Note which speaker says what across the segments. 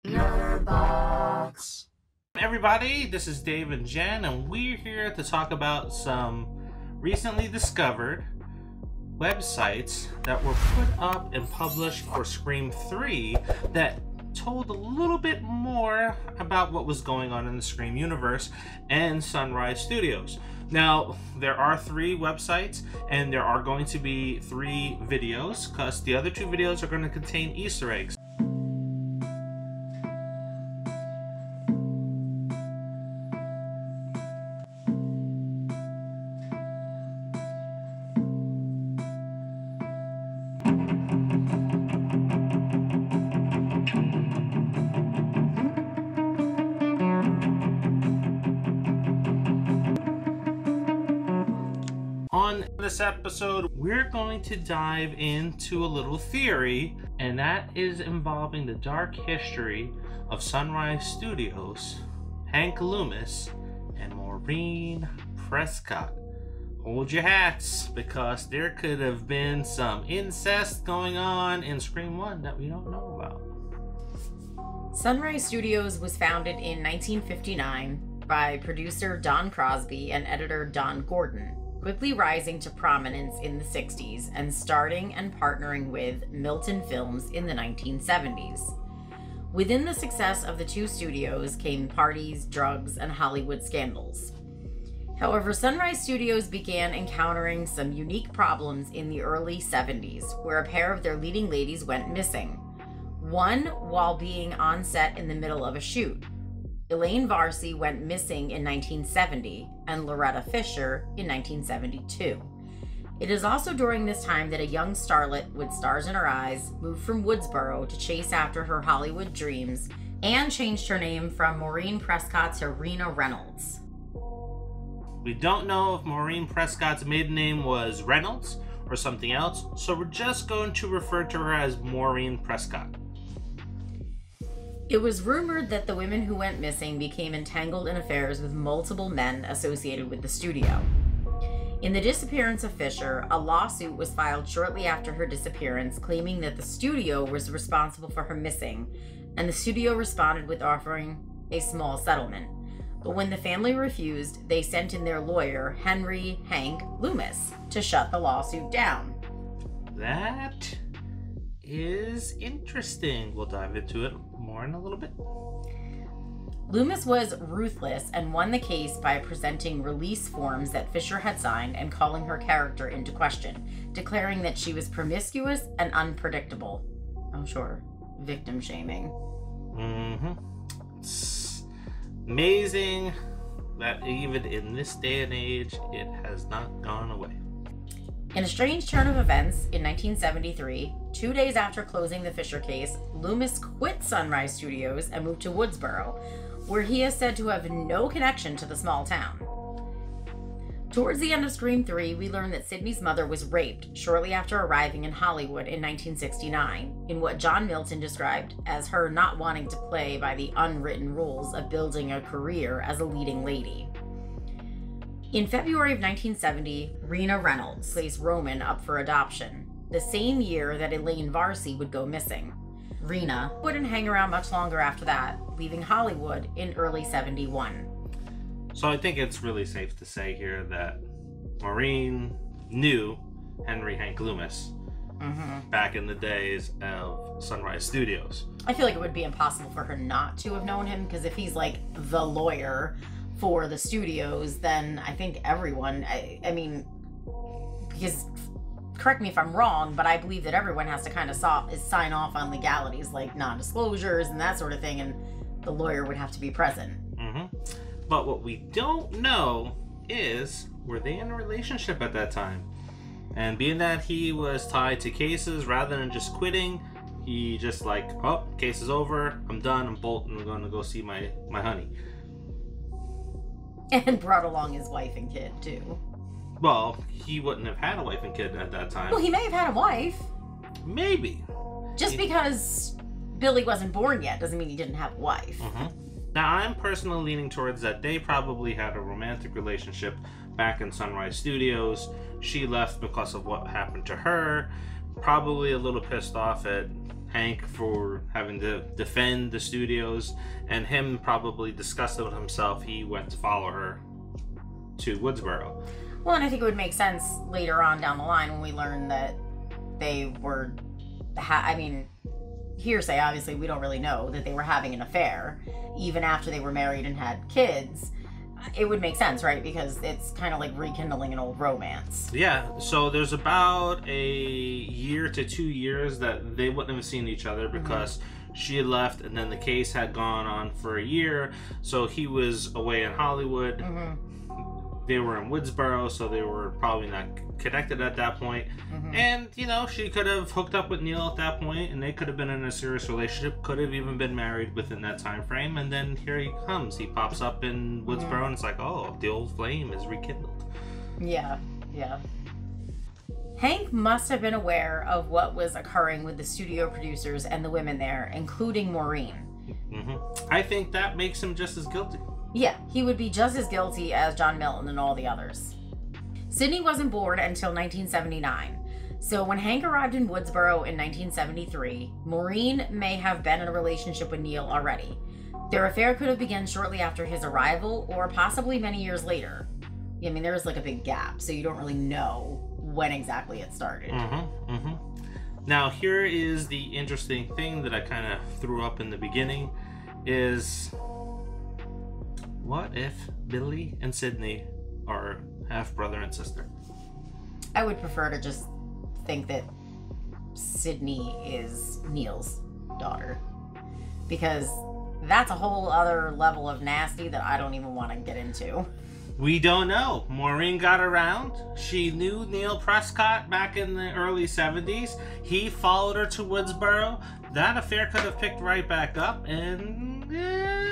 Speaker 1: Nerdbox.
Speaker 2: Everybody, this is Dave and Jen, and we're here to talk about some recently discovered websites that were put up and published for Scream 3 that told a little bit more about what was going on in the Scream universe and Sunrise Studios. Now, there are 3 websites, and there are going to be 3 videos, because the other 2 videos are going to contain Easter eggs. On this episode, we're going to dive into a little theory, and that is involving the dark history of Sunrise Studios, Hank Loomis, and Maureen Prescott. Hold your hats, because there could have been some incest going on in Scream 1 that we don't know about.
Speaker 1: Sunrise Studios was founded in 1959 by producer Don Crosby and editor Don Gordon, quickly rising to prominence in the 60s and starting and partnering with Milton Films in the 1970s. Within the success of the 2 studios came parties, drugs, and Hollywood scandals. However, Sunrise Studios began encountering some unique problems in the early 70s, where a pair of their leading ladies went missing. One while being on set in the middle of a shoot. Elaine Varsi went missing in 1970, and Loretta Fisher in 1972. It is also during this time that a young starlet with stars in her eyes moved from Woodsboro to chase after her Hollywood dreams and changed her name from Maureen Prescott to Rena Reynolds.
Speaker 2: We don't know if Maureen Prescott's maiden name was Reynolds or something else, so we're just going to refer to her as Maureen Prescott.
Speaker 1: It was rumored that the women who went missing became entangled in affairs with multiple men associated with the studio. In the disappearance of Fisher, a lawsuit was filed shortly after her disappearance, claiming that the studio was responsible for her missing, and the studio responded with offering a small settlement. But when the family refused, they sent in their lawyer, Hank Loomis, to shut the lawsuit down.
Speaker 2: That is interesting. We'll dive into it more in a little bit.
Speaker 1: Loomis was ruthless and won the case by presenting release forms that Fisher had signed and calling her character into question, declaring that she was promiscuous and unpredictable. Oh, sure. Victim shaming.
Speaker 2: It's amazing that even in this day and age, it has not gone away.
Speaker 1: In a strange turn of events, in 1973, 2 days after closing the Fisher case, Loomis quit Sunrise Studios and moved to Woodsboro, where he is said to have no connection to the small town. Towards the end of Scream 3, we learn that Sidney's mother was raped shortly after arriving in Hollywood in 1969, in what John Milton described as her not wanting to play by the unwritten rules of building a career as a leading lady. In February of 1970, Rena Reynolds placed Roman up for adoption, the same year that Elaine Varsi would go missing. Rena wouldn't hang around much longer after that, leaving Hollywood in early 71.
Speaker 2: So I think it's really safe to say here that Maureen knew Hank Loomis back in the days of Sunrise Studios.
Speaker 1: I feel like it would be impossible for her not to have known him, because if he's like the lawyer for the studios, then I think everyone, I mean, because, correct me if I'm wrong, but I believe that everyone has to kind of sign off on legalities like non-disclosures and that sort of thing, and the lawyer would have to be present.
Speaker 2: But what we don't know is, were they in a relationship at that time? And being that he was tied to cases, rather than just quitting, he just like, oh, case is over, I'm done, I'm bolting, I'm going to go see my honey.
Speaker 1: And brought along his wife and kid, too.
Speaker 2: Well, he wouldn't have had a wife and kid at that time.
Speaker 1: Well, he may have had a wife.
Speaker 2: Maybe.
Speaker 1: Just because Billy wasn't born yet doesn't mean he didn't have a wife.
Speaker 2: Now, I'm personally leaning towards that they probably had a romantic relationship back in Sunrise Studios. She left because of what happened to her. Probably a little pissed off at Hank for having to defend the studios, and him probably disgusted with himself, he went to follow her to Woodsboro.
Speaker 1: Well, and I think it would make sense later on down the line when we learn that they were, I mean, hearsay, obviously, we don't really know that they were having an affair, even after they were married and had kids. It would make sense, right? Because it's kind of like rekindling an old romance.
Speaker 2: Yeah, so there's about a year to 2 years that they wouldn't have seen each other because she had left, and then the case had gone on for a year. So he was away in Hollywood. They were in Woodsboro, so they were probably not connected at that point. And, you know, she could have hooked up with Neil at that point, and they could have been in a serious relationship, could have even been married within that time frame. And then here he comes. He pops up in Woodsboro, and it's like, oh, the old flame is rekindled.
Speaker 1: Yeah, yeah. Hank must have been aware of what was occurring with the studio producers and the women there, including Maureen.
Speaker 2: I think that makes him just as guilty.
Speaker 1: Yeah, he would be just as guilty as John Milton and all the others. Sydney wasn't born until 1979. So when Hank arrived in Woodsboro in 1973, Maureen may have been in a relationship with Neil already. Their affair could have begun shortly after his arrival or possibly many years later. I mean, there is like a big gap, so you don't really know when exactly it started.
Speaker 2: Now, here is the interesting thing that I kind of threw up in the beginning is, what if Billy and Sydney are half brother and sister?
Speaker 1: I would prefer to just think that Sydney is Neil's daughter, because that's a whole other level of nasty that I don't even want to get into.
Speaker 2: We don't know. Maureen got around. She knew Neil Prescott back in the early 70s. He followed her to Woodsboro. That affair could have picked right back up, and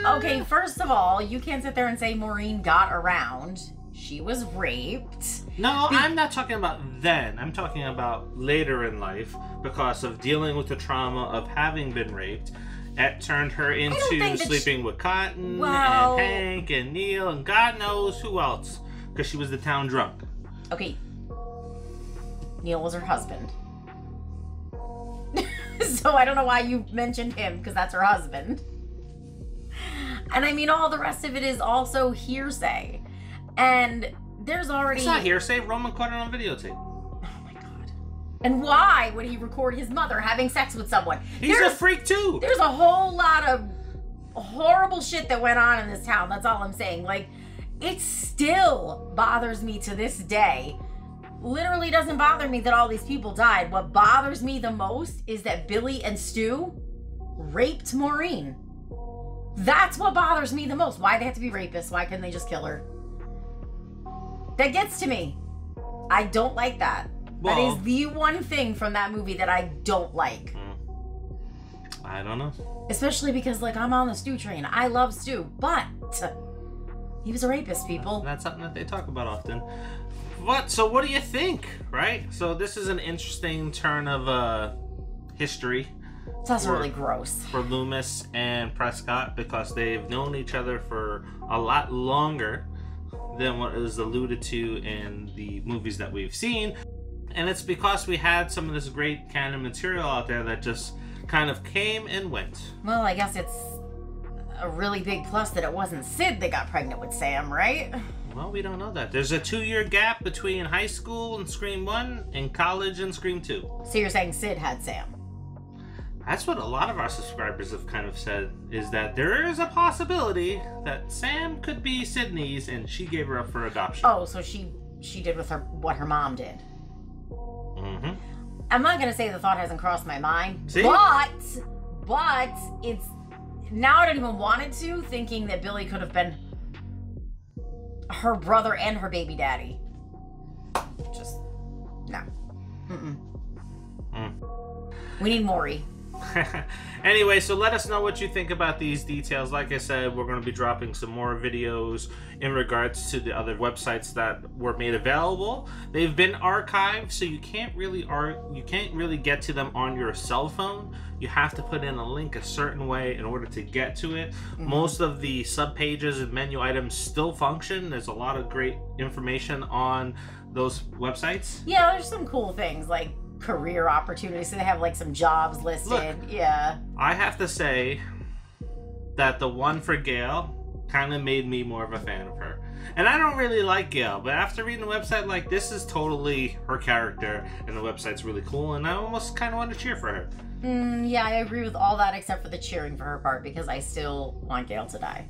Speaker 1: okay, first of all, you can't sit there and say Maureen got around. She was raped.
Speaker 2: No, I'm not talking about then. I'm talking about later in life, because of dealing with the trauma of having been raped. It turned her into sleeping with Cotton and Hank and Neil and God knows who else, because she was the town drunk.
Speaker 1: Okay. Neil was her husband. So I don't know why you mentioned him, because that's her husband. And I mean, all the rest of it is also hearsay. And there's already...
Speaker 2: It's not hearsay. Roman caught it on videotape.
Speaker 1: Oh my God. And why would he record his mother having sex with someone?
Speaker 2: He's a freak too.
Speaker 1: There's a whole lot of horrible shit that went on in this town. That's all I'm saying. Like, it still bothers me to this day. Literally doesn't bother me that all these people died. What bothers me the most is that Billy and Stu raped Maureen. That's what bothers me the most. Why they have to be rapists? Why couldn't they just kill her? That gets to me. I don't like that. Well, that is the one thing from that movie that I don't like.
Speaker 2: I don't know.
Speaker 1: Especially because, like, I'm on the Stu train. I love Stu, but he was a rapist, people.
Speaker 2: That's something that they talk about often. So what do you think, right? So this is an interesting turn of history.
Speaker 1: That's really gross.
Speaker 2: For Loomis and Prescott, because they've known each other for a lot longer than what is alluded to in the movies that we've seen. And it's because we had some of this great canon material out there that just kind of came and went.
Speaker 1: Well, I guess it's a really big plus that it wasn't Sid that got pregnant with Sam, right?
Speaker 2: Well, we don't know that. There's a 2-year gap between high school and Scream 1 and college and Scream 2.
Speaker 1: So you're saying Sid had Sam?
Speaker 2: That's what a lot of our subscribers have kind of said, is that there is a possibility that Sam could be Sydney's and she gave her up for adoption.
Speaker 1: Oh, so she did with her what her mom did. I'm not going to say the thought hasn't crossed my mind. See? But it's... Now I don't even want it to, thinking that Billy could have been her brother and her baby daddy. Just... No. We need Maury.
Speaker 2: Anyway, so let us know what you think about these details. Like I said, we're going to be dropping some more videos in regards to the other websites that were made available. They've been archived, so you can't really get to them on your cell phone. You have to put in a link a certain way in order to get to it. Most of the subpages and menu items still function. There's a lot of great information on those websites.
Speaker 1: Yeah, there's some cool things like career opportunities. So they have like some jobs listed. Yeah.
Speaker 2: I have to say that the one for Gail kind of made me more of a fan of her. And I don't really like Gail, but after reading the website, like, this is totally her character, and the website's really cool, and I almost kind of want to cheer for her.
Speaker 1: Yeah, I agree with all that except for the cheering for her part, because I still want Gail to die.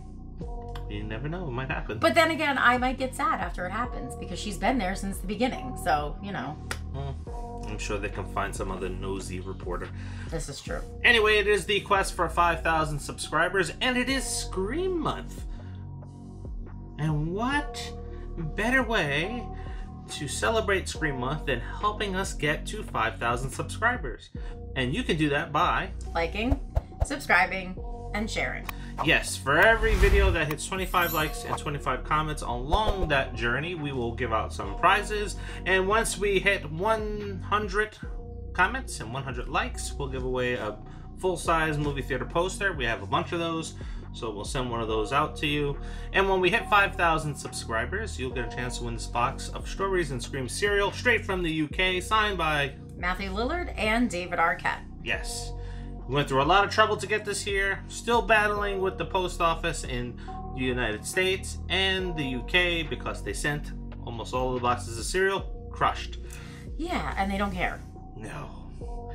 Speaker 2: You never know, it might happen.
Speaker 1: But then again, I might get sad after it happens, because she's been there since the beginning, so, you know.
Speaker 2: I'm sure they can find some other nosy reporter.
Speaker 1: This is true.
Speaker 2: Anyway, it is the quest for 5,000 subscribers, and it is Scream Month. And what better way to celebrate Scream Month than helping us get to 5,000 subscribers? And you can do that by
Speaker 1: liking, subscribing, and sharing.
Speaker 2: Yes, for every video that hits 25 likes and 25 comments along that journey, we will give out some prizes. And once we hit 100 comments and 100 likes, we'll give away a full-size movie theater poster. We have a bunch of those, so we'll send one of those out to you. And when we hit 5,000 subscribers, you'll get a chance to win this box of Strawberries and Scream cereal straight from the UK, signed by
Speaker 1: Matthew Lillard and David Arquette.
Speaker 2: Yes. We went through a lot of trouble to get this here. Still battling with the post office in the United States and the UK because they sent almost all of the boxes of cereal crushed.
Speaker 1: Yeah, and they don't care.
Speaker 2: No.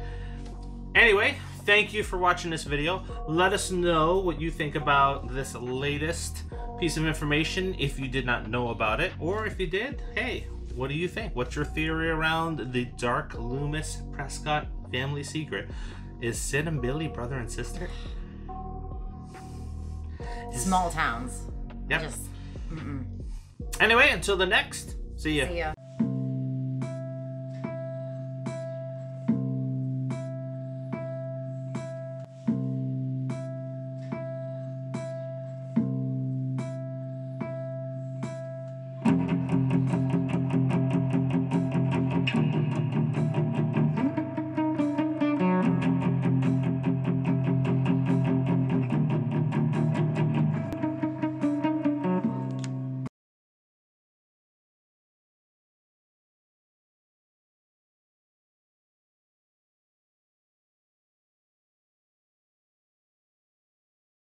Speaker 2: Anyway, thank you for watching this video. Let us know what you think about this latest piece of information if you did not know about it. Or if you did, hey, what do you think? What's your theory around the dark Loomis Prescott family secret? Is Sid and Billy brother and sister?
Speaker 1: Small towns.
Speaker 2: Yep.
Speaker 1: Just,
Speaker 2: Anyway, until the next, see ya.
Speaker 1: See ya.